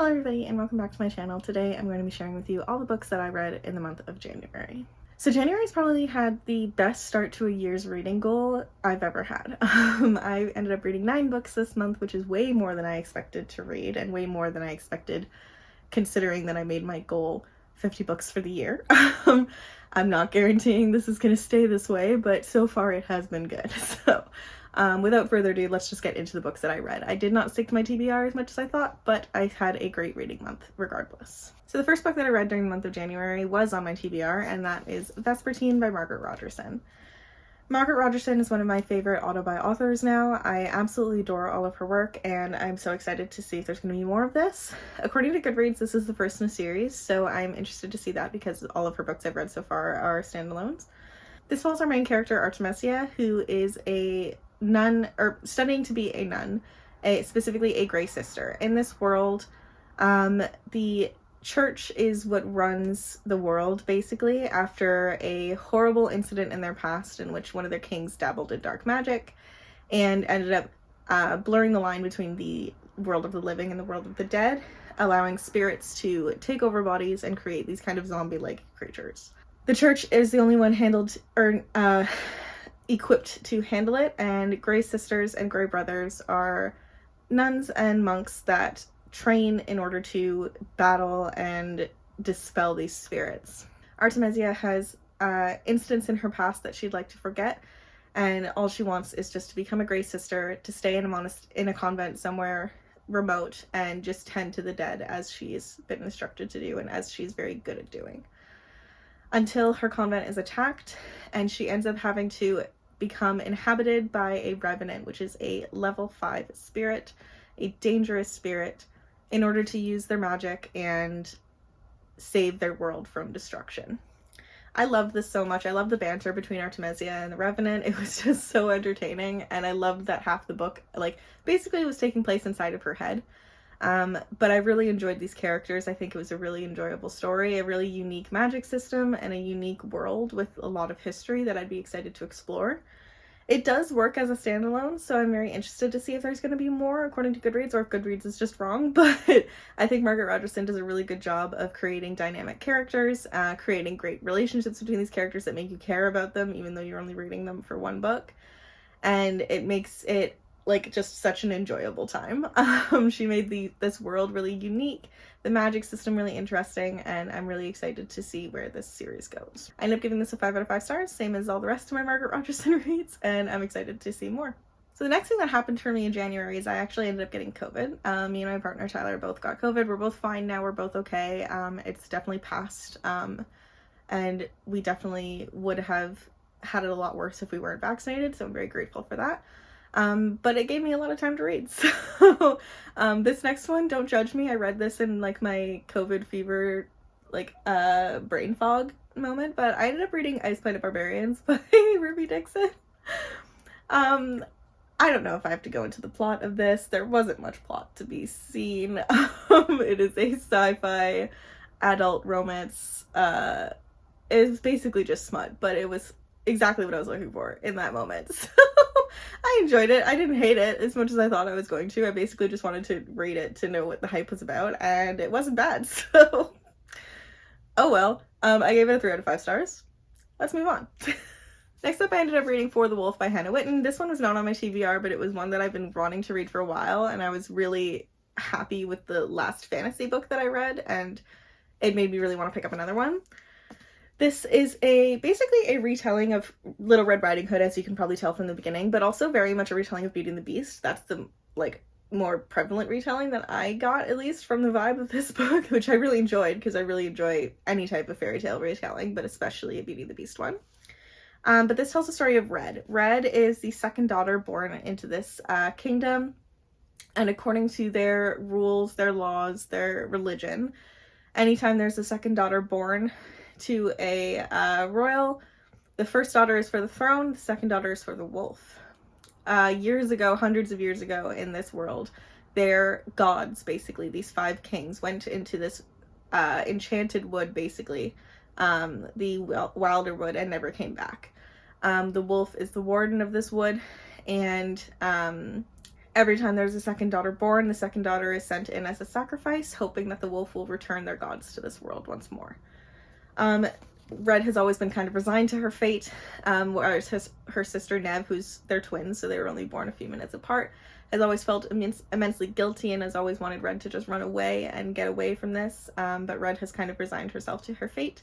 Hello everybody and welcome back to my channel. Today I'm going to be sharing with you all the books that I read in the month of January. So January's probably had the best start to a year's reading goal I've ever had. I ended up reading 9 books this month, which is way more than I expected to read and way more than I expected considering that I made my goal 50 books for the year. I'm not guaranteeing this is going to stay this way, but so far it has been good. So without further ado, let's just get into the books that I read. I did not stick to my TBR as much as I thought, but I had a great reading month regardless. So the first book that I read during the month of January was on my TBR, and that is Vespertine by Margaret Rogerson. Margaret Rogerson is one of my favorite auto-buy authors now. I absolutely adore all of her work, and I'm so excited to see if there's going to be more of this. According to Goodreads, this is the first in a series, so I'm interested to see that because all of her books I've read so far are standalones. This follows our main character, Artemisia, who is a nun, or studying to be a nun, specifically a Grey Sister. In this world, the church is what runs the world, basically, after a horrible incident in their past in which one of their kings dabbled in dark magic and ended up blurring the line between the world of the living and the world of the dead, allowing spirits to take over bodies and create these kind of zombie-like creatures. The church is the only one equipped to handle it, and Grey Sisters and Grey Brothers are nuns and monks that train in order to battle and dispel these spirits. Artemisia has incidents in her past that she'd like to forget, and all she wants is just to become a Grey Sister, to stay in a convent somewhere remote and just tend to the dead as she's been instructed to do and as she's very good at doing. Until her convent is attacked and she ends up having to become inhabited by a revenant, which is a level 5 spirit, a dangerous spirit, in order to use their magic and save their world from destruction. I loved this so much. I loved the banter between Artemisia and the Revenant. It was just so entertaining, and I loved that half the book, basically was taking place inside of her head. But I really enjoyed these characters. I think it was a really enjoyable story, a really unique magic system, and a unique world with a lot of history that I'd be excited to explore. It does work as a standalone, so I'm very interested to see if there's going to be more according to Goodreads, or if Goodreads is just wrong, but I think Margaret Rogerson does a really good job of creating dynamic characters, creating great relationships between these characters that make you care about them even though you're only reading them for one book, and it makes it just such an enjoyable time. She made this world really unique, the magic system really interesting, and I'm really excited to see where this series goes. I ended up giving this a 5 out of 5 stars, same as all the rest of my Margaret Rogerson reads, and I'm excited to see more. So the next thing that happened for me in January is I actually ended up getting COVID. Me and my partner Tyler both got COVID. We're both fine now, we're both okay. It's definitely passed, and we definitely would have had it a lot worse if we weren't vaccinated, so I'm very grateful for that. But it gave me a lot of time to read. So, this next one, don't judge me. I read this in my COVID fever, brain fog moment, but I ended up reading Ice Planet Barbarians by Ruby Dixon. I don't know if I have to go into the plot of this. There wasn't much plot to be seen. It is a sci-fi adult romance. It's basically just smut, but it was exactly what I was looking for in that moment. So I enjoyed it. I didn't hate it as much as I thought I was going to. I basically just wanted to read it to know what the hype was about, and it wasn't bad, so oh well. I gave it a 3 out of 5 stars. Let's move on. Next up, I ended up reading For the Wolf by Hannah Whitten. This one was not on my TBR, but it was one that I've been wanting to read for a while, and I was really happy with the last fantasy book that I read, and it made me really want to pick up another one. This is basically a retelling of Little Red Riding Hood, as you can probably tell from the beginning, but also very much a retelling of Beauty and the Beast. That's the, more prevalent retelling that I got, at least, from the vibe of this book, which I really enjoyed, because I really enjoy any type of fairy tale retelling, but especially a Beauty and the Beast one. But this tells the story of Red. Red is the second daughter born into this kingdom, and according to their rules, their laws, their religion, anytime there's a second daughter born to a royal, the first daughter is for the throne, the second daughter is for the wolf. Years ago, hundreds of years ago in this world, their gods, basically, these 5 kings, went into this enchanted wood, basically, the Wilder Wood, and never came back. The wolf is the warden of this wood, and Every time there's a second daughter born, the second daughter is sent in as a sacrifice, hoping that the wolf will return their gods to this world once more. Red has always been kind of resigned to her fate, whereas her sister Nev, who's they're twins, so they were only born a few minutes apart, has always felt immensely guilty and has always wanted Red to just run away and get away from this, but Red has kind of resigned herself to her fate,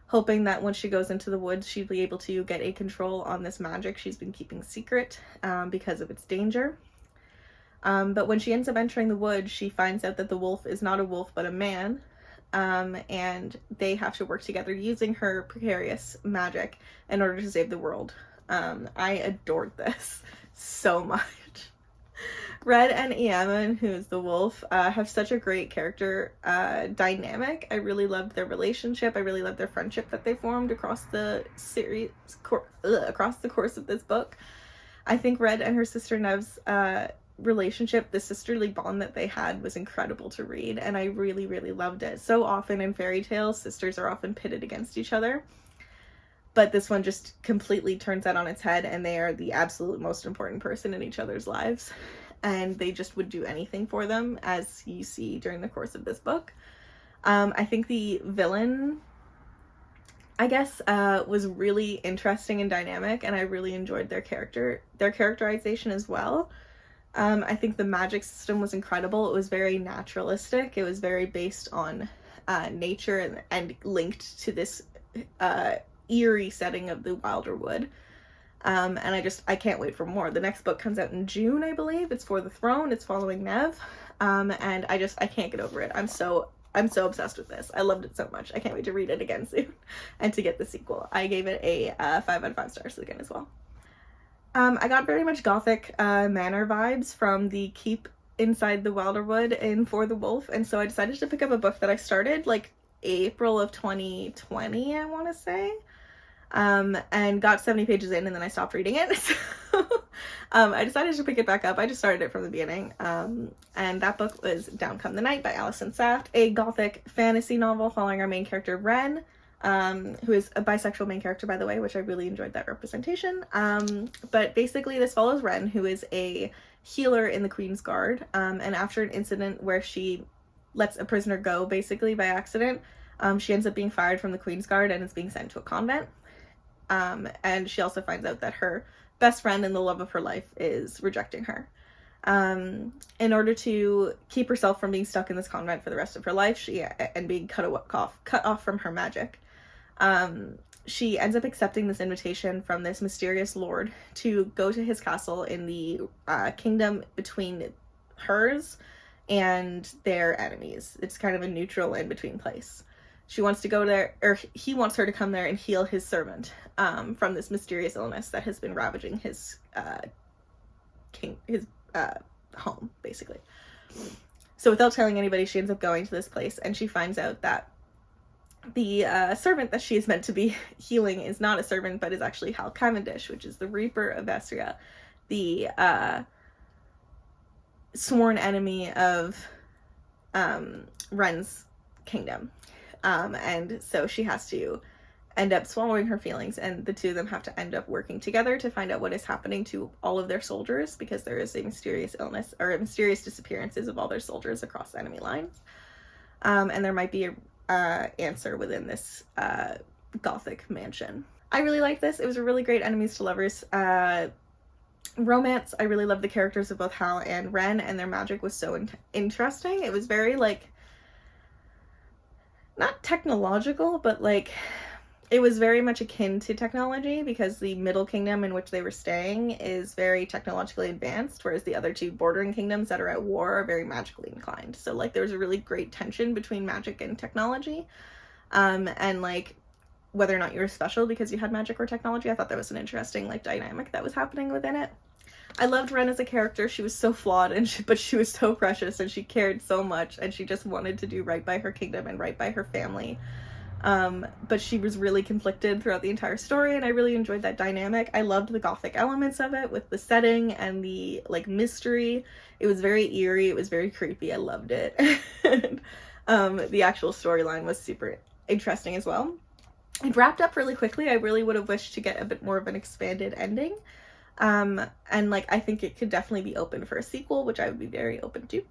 hoping that once she goes into the woods, she'd be able to get a control on this magic she's been keeping secret because of its danger. But when she ends up entering the woods, she finds out that the wolf is not a wolf but a man, and they have to work together using her precarious magic in order to save the world. I adored this so much. Red and Eamon, who's the wolf, have such a great character dynamic. I really loved their relationship. I really loved their friendship that they formed across the series, across the course of this book. I think Red and her sister Nev's relationship, the sisterly bond that they had, was incredible to read, and I really, really loved it. So often in fairy tales, sisters are often pitted against each other, but this one just completely turns that on its head, and they are the absolute most important person in each other's lives, and they just would do anything for them, as you see during the course of this book. I think the villain, I guess, was really interesting and dynamic, and I really enjoyed their characterization as well. I think the magic system was incredible. It was very naturalistic. It was very based on nature and linked to this eerie setting of the Wilder Wood. And I can't wait for more. The next book comes out in June, I believe. It's For the Throne. It's following Nev. And I can't get over it. I'm so obsessed with this. I loved it so much. I can't wait to read it again soon and to get the sequel. I gave it a 5 out of 5 stars again as well. I got very much gothic manor vibes from the keep inside the Wilderwood in For the Wolf, and so I decided to pick up a book that I started like April of 2020, I want to say, and got 70 pages in, and then I stopped reading it. So I decided to pick it back up. I just started it from the beginning, and that book was Down Come the Night by Alison Saft, a gothic fantasy novel following our main character Ren, who is a bisexual main character, by the way, which I really enjoyed that representation. But basically this follows Ren, who is a healer in the Queen's Guard, and after an incident where she lets a prisoner go, basically, by accident, she ends up being fired from the Queen's Guard and is being sent to a convent. And she also finds out that her best friend and the love of her life is rejecting her. In order to keep herself from being stuck in this convent for the rest of her life, and being cut off from her magic, she ends up accepting this invitation from this mysterious lord to go to his castle in the kingdom between hers and their enemies. It's kind of a neutral in-between place. She wants to go there, or he wants her to come there and heal his servant from this mysterious illness that has been ravaging his home, basically. So without telling anybody, she ends up going to this place, and she finds out that the servant that she is meant to be healing is not a servant, but is actually Hal Cavendish, which is the Reaper of Vesria, the sworn enemy of Ren's kingdom. And so she has to end up swallowing her feelings, and the two of them have to end up working together to find out what is happening to all of their soldiers, because there is a mysterious illness, or mysterious disappearances of all their soldiers across enemy lines. And there might be a answer within this gothic mansion. I really liked this. It was a really great enemies to lovers romance. I really loved the characters of both Hal and Ren, and their magic was so interesting. It was very, like, not technological, but like it was very much akin to technology, because the Middle Kingdom in which they were staying is very technologically advanced, whereas the other two bordering kingdoms that are at war are very magically inclined. So like there was a really great tension between magic and technology, and like whether or not you were special because you had magic or technology. I thought that was an interesting like dynamic that was happening within it. I loved Ren as a character. She was so flawed, but she was so precious, and she cared so much, and she just wanted to do right by her kingdom and right by her family. But she was really conflicted throughout the entire story, and I really enjoyed that dynamic. I loved the gothic elements of it, with the setting and the like mystery. It was very eerie. It was very creepy. I loved it. The actual storyline was super interesting as well. It wrapped up really quickly. I really would have wished to get a bit more of an expanded ending. And like I think it could definitely be open for a sequel, which I would be very open to.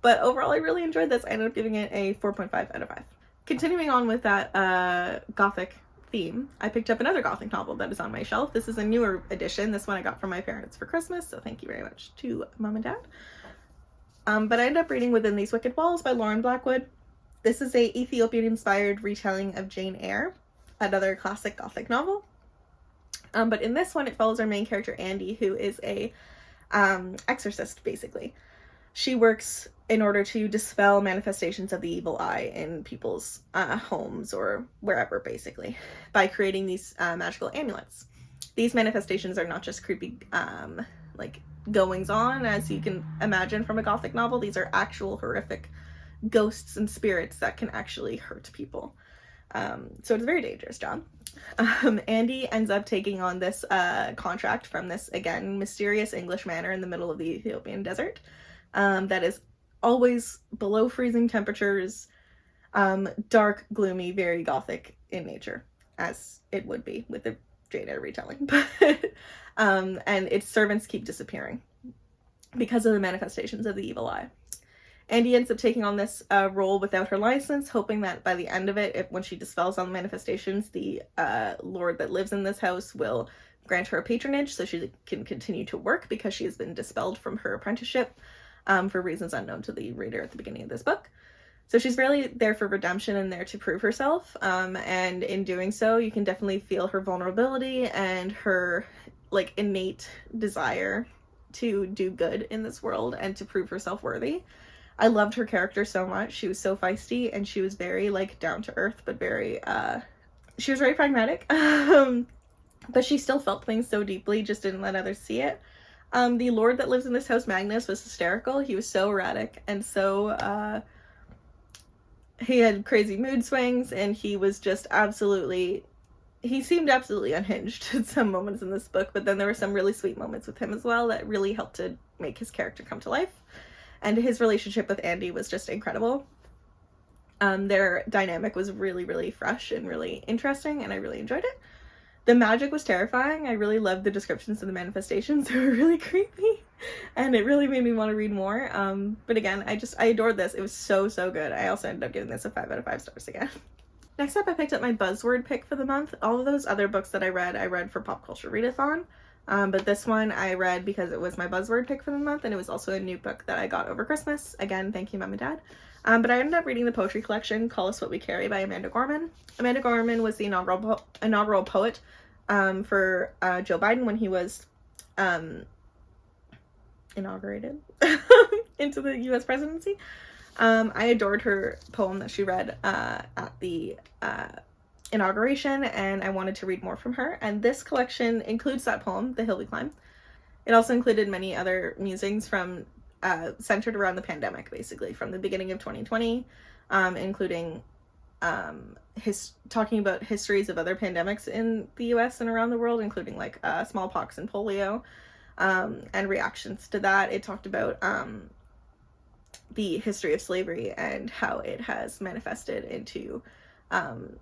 But overall, I really enjoyed this. I ended up giving it a 4.5 out of 5. Continuing on with that gothic theme, I picked up another gothic novel that is on my shelf. This is a newer edition. This one I got from my parents for Christmas, so thank you very much to Mom and Dad. But I ended up reading Within These Wicked Walls by Lauren Blackwood. This is a Ethiopian-inspired retelling of Jane Eyre, another classic gothic novel. But in this one, it follows our main character, Andy, who is a exorcist, basically. She works in order to dispel manifestations of the evil eye in people's homes or wherever, basically, by creating these magical amulets. These manifestations are not just creepy, like, goings-on, as you can imagine from a gothic novel. These are actual horrific ghosts and spirits that can actually hurt people. So it's a very dangerous job. Andy ends up taking on this contract from this, again, mysterious English manor in the middle of the Ethiopian desert that is always below freezing temperatures, dark, gloomy, very gothic in nature, as it would be with the Jane Eyre retelling. And its servants keep disappearing because of the manifestations of the evil eye. Andy ends up taking on this role without her license, hoping that by the end of it, when she dispels all the manifestations, the lord that lives in this house will grant her a patronage so she can continue to work, because she has been dispelled from her apprenticeship for reasons unknown to the reader at the beginning of this book. So she's really there for redemption and there to prove herself, and in doing so, you can definitely feel her vulnerability and her like innate desire to do good in this world and to prove herself worthy. I loved her character so much. She was so feisty, and she was very like down to earth, but very she was very pragmatic. But she still felt things so deeply, just didn't let others see it. The lord that lives in this house, Magnus, was hysterical. He was so erratic and so he had crazy mood swings, and he was just he seemed absolutely unhinged at some moments in this book, but then there were some really sweet moments with him as well that really helped to make his character come to life. And his relationship with Andy was just incredible. Their dynamic was really, really fresh and really interesting, and I really enjoyed it. The magic was terrifying. I really loved the descriptions of the manifestations. They were really creepy, and it really made me want to read more. But again, I adored this. It was so, so good. I also ended up giving this a 5 out of 5 stars again. Next up, I picked up my buzzword pick for the month. All of those other books that I read for Pop Culture Readathon. But this one I read because it was my buzzword pick for the month, and it was also a new book that I got over Christmas. Again, thank you, Mom and Dad. But I ended up reading the poetry collection Call Us What We Carry by Amanda Gorman. Amanda Gorman was the inaugural poet for Joe Biden when he was inaugurated into the U.S. presidency. I adored her poem that she read at the inauguration, and I wanted to read more from her, and this collection includes that poem, The Hill We Climb. It also included many other musings from centered around the pandemic, basically from the beginning of 2020, including talking about histories of other pandemics in the US and around the world, including like smallpox and polio, and reactions to that. It talked about the history of slavery and how it has manifested into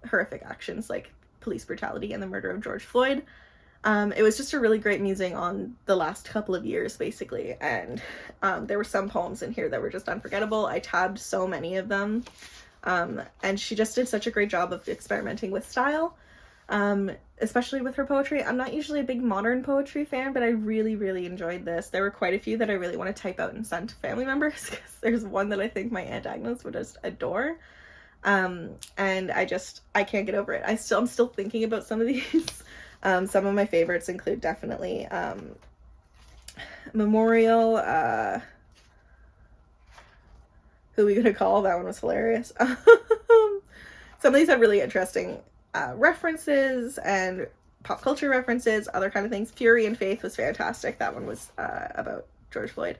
horrific actions like police brutality and the murder of George Floyd. It was just a really great musing on the last couple of years, basically, and there were some poems in here that were just unforgettable. I tabbed so many of them, and she just did such a great job of experimenting with style, especially with her poetry. I'm not usually a big modern poetry fan, but I really, really enjoyed this. There were quite a few that I really want to type out and send to family members, because there's one that I think my Aunt Agnes would just adore. And I can't get over it. I'm still thinking about some of these. Some of my favorites include definitely Memorial, Who We Gonna Call? That one was hilarious. Some of these have really interesting references and pop culture references, other kind of things. Fury and Faith was fantastic. That one was about George Floyd.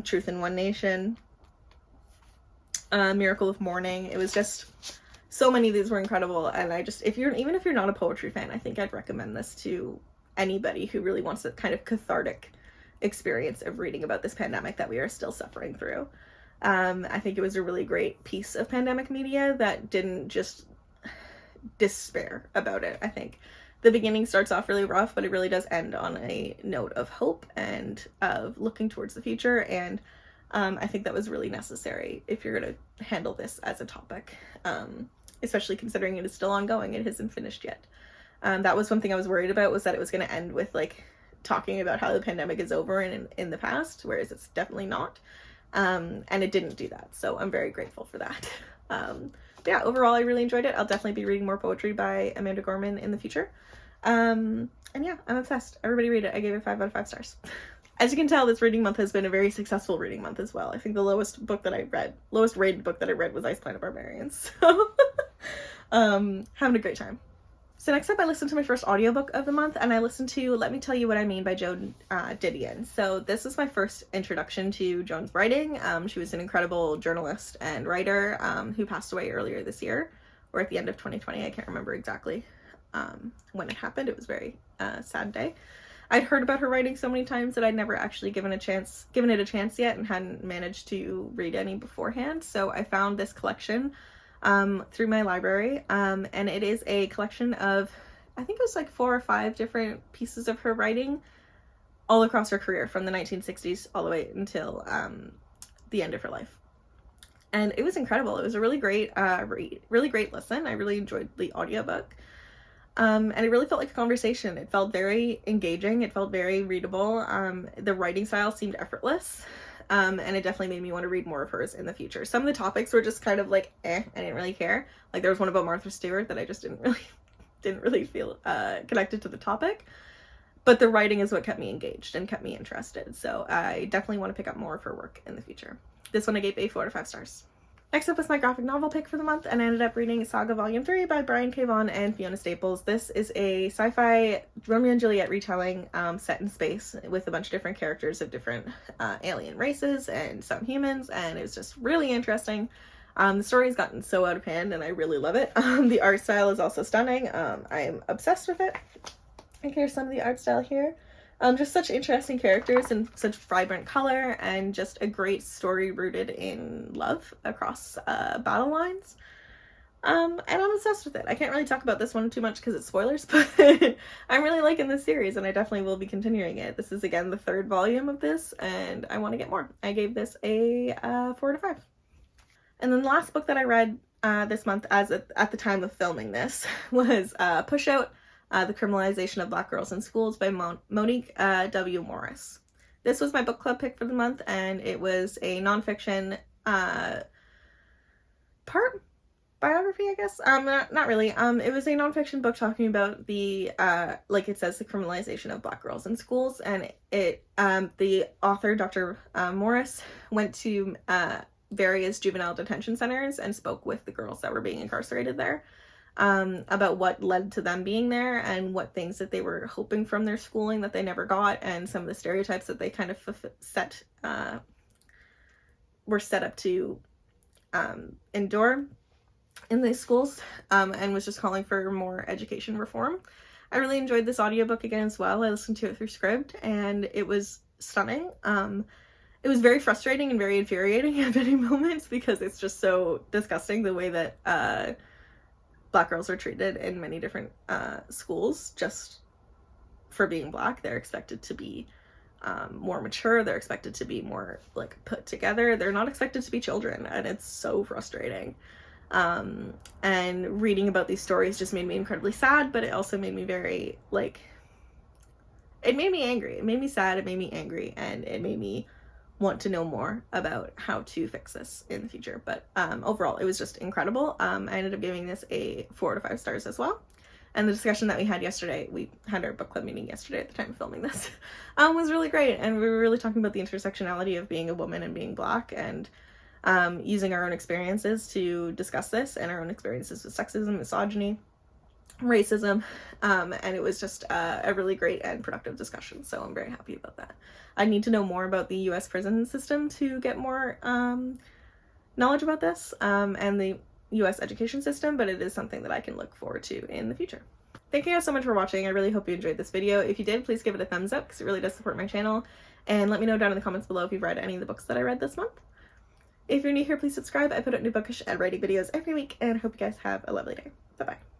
Truth in One Nation. Miracle of Morning. It was just so many of these were incredible, and even if you're not a poetry fan, I think I'd recommend this to anybody who really wants a kind of cathartic experience of reading about this pandemic that we are still suffering through. I think it was a really great piece of pandemic media that didn't just despair about it. I think The beginning starts off really rough, but it really does end on a note of hope and of looking towards the future, and I think that was really necessary if you're going to handle this as a topic, especially considering it is still ongoing. It isn't finished yet. That was one thing I was worried about, was that it was going to end with like talking about how the pandemic is over in the past, whereas it's definitely not. And it didn't do that, so I'm very grateful for that. But yeah, overall I really enjoyed it. I'll definitely be reading more poetry by Amanda Gorman in the future. And yeah, I'm obsessed. Everybody read it. I gave it 5 out of 5 stars. As you can tell, this reading month has been a very successful reading month as well. I think the lowest rated book that I read was Ice Planet Barbarians. So having a great time. So next up, I listened to my first audiobook of the month, and I listened to Let Me Tell You What I Mean by Joan Didion. So this was my first introduction to Joan's writing. She was an incredible journalist and writer who passed away earlier this year, or at the end of 2020. I can't remember exactly when it happened. It was a very sad day. I'd heard about her writing so many times that I'd never actually given it a chance yet, and hadn't managed to read any beforehand. So I found this collection through my library, and it is a collection of, I think it was like 4 or 5 different pieces of her writing all across her career, from the 1960s all the way until the end of her life. And it was incredible. It was a really great read, really great listen. I really enjoyed the audiobook. And it really felt like a conversation. It felt very engaging. It felt very readable. The writing style seemed effortless. And it definitely made me want to read more of hers in the future. Some of the topics were just kind of like, I didn't really care. Like there was one about Martha Stewart that I just didn't really feel connected to the topic. But the writing is what kept me engaged and kept me interested. So I definitely want to pick up more of her work in the future. This one I gave a 4 out of 5 stars. Next up was my graphic novel pick for the month, and I ended up reading Saga Volume 3 by Brian K. Vaughan and Fiona Staples. This is a sci-fi Romeo and Juliet retelling set in space with a bunch of different characters of different alien races and some humans, and it's just really interesting. The story has gotten so out of hand, and I really love it. The art style is also stunning. I'm obsessed with it. I think here's some of the art style here. Just such interesting characters and such vibrant color, and just a great story rooted in love across battle lines. And I'm obsessed with it. I can't really talk about this one too much because it's spoilers, but I'm really liking this series, and I definitely will be continuing it. This is, again, the 3rd volume of this, and I want to get more. I gave this a 4 out of 5. And then the last book that I read this month, at the time of filming this, was Push Out, The Criminalization of Black Girls in Schools by Monique W. Morris. This was my book club pick for the month, and it was a nonfiction part biography, I guess. Not really. It was a nonfiction book talking about the, like it says, the criminalization of Black girls in schools, and the author, Dr. Morris, went to various juvenile detention centers and spoke with the girls that were being incarcerated there. About what led to them being there, and what things that they were hoping from their schooling that they never got, and some of the stereotypes that they kind of were set up to endure in these schools, and was just calling for more education reform. I really enjoyed this audiobook again as well. I listened to it through Scribd, and it was stunning. It was very frustrating and very infuriating at many moments, because it's just so disgusting the way that Black girls are treated in many different schools just for being Black. They're expected to be more mature. They're expected to be more like put together. They're not expected to be children, and it's so frustrating. And reading about these stories just made me incredibly sad, but it also made me very it made me angry. It made me sad. It made me angry, and it made me want to know more about how to fix this in the future. But overall, it was just incredible. I ended up giving this a 4 out of 5 stars as well. And the discussion that we had yesterday, we had our book club meeting yesterday at the time of filming this, was really great. And we were really talking about the intersectionality of being a woman and being Black, and using our own experiences to discuss this, and our own experiences with sexism, misogyny, racism, and it was just a really great and productive discussion, so I'm very happy about that. I need to know more about the US prison system to get more knowledge about this, and the US education system, but it is something that I can look forward to in the future. Thank you guys so much for watching. I really hope you enjoyed this video. If you did, please give it a thumbs up, because it really does support my channel, and let me know down in the comments below if you've read any of the books that I read this month. If you're new here, please subscribe. I put out new bookish and writing videos every week, and I hope you guys have a lovely day. Bye-bye.